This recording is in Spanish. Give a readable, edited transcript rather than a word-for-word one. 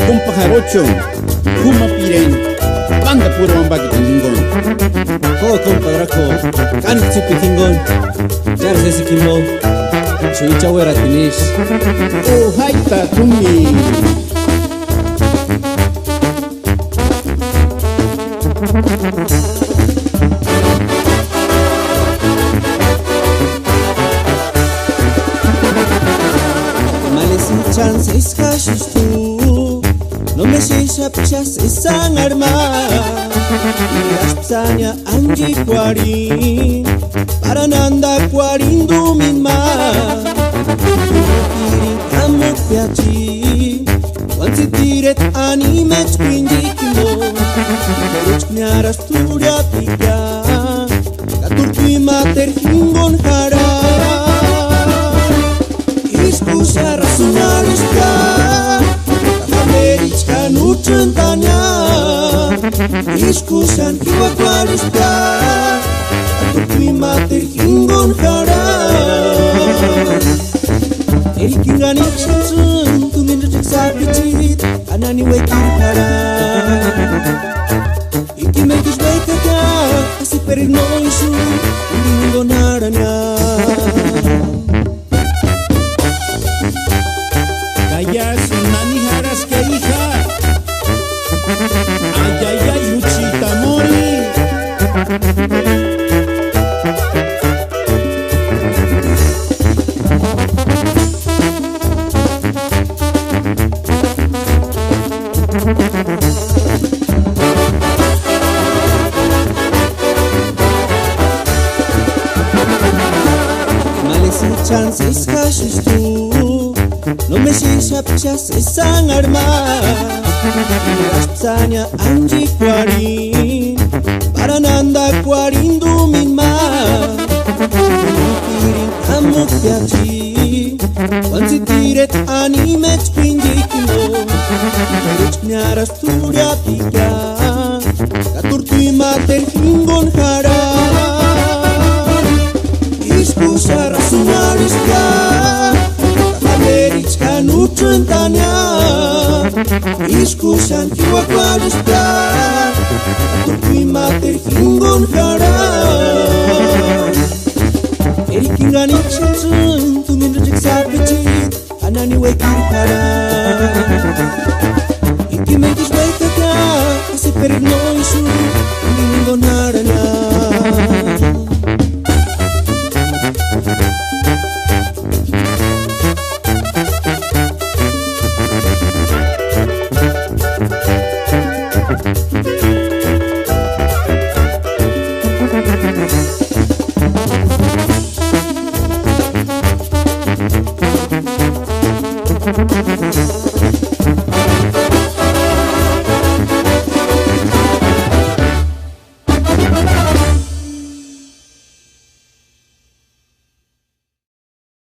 Compa jarocho, Kuma piren, banda puro bambaki tingon. Ko compa draco, kanik tsipi kingon. Jar sesi kimbo. Chuicha wera tinis. Oh haita tumi. Malesi chance es cachos tú. No me seis apchas esang arma. Iras psanya anji kwari. Para nanda kwarindo minma. Kiri kamu piaci. Wansi tiret animet quindi kimbo. Beruch kniaras turia pika. Katurtui mater hingon hara. Iskusa rasunariska. Kamerich kanuchentanya. Iskusan kiwakwariska. Katurtui mater hingon hara. Erikingani chinsun tumin rejek sapichit anani wekin hara. Iki mekis baikaka asi perir noisu indingo naranya. Kaya sunani haras ke hija. Ay ay ay Luchita Mori. Malesi chance es cachos tú. No me seis apchas esang arma. Iras psanya anji kwari. Para nanda kwarindo minma. Kiri kamu piaci. Wansi tiret animet quindi kimbo. Beruch kniaras turia pika. Katurtui mater hingon hara. Iskusa rasunariska. Kamerich kanuchentanya. Iskusan kiwakwariska. Katurtui mater hingon hara. Erikingani chinsun tumin rejek sapichit anani wekin hara. Iki mekis baikaka asi perir noisu indingo naranya. Thank you.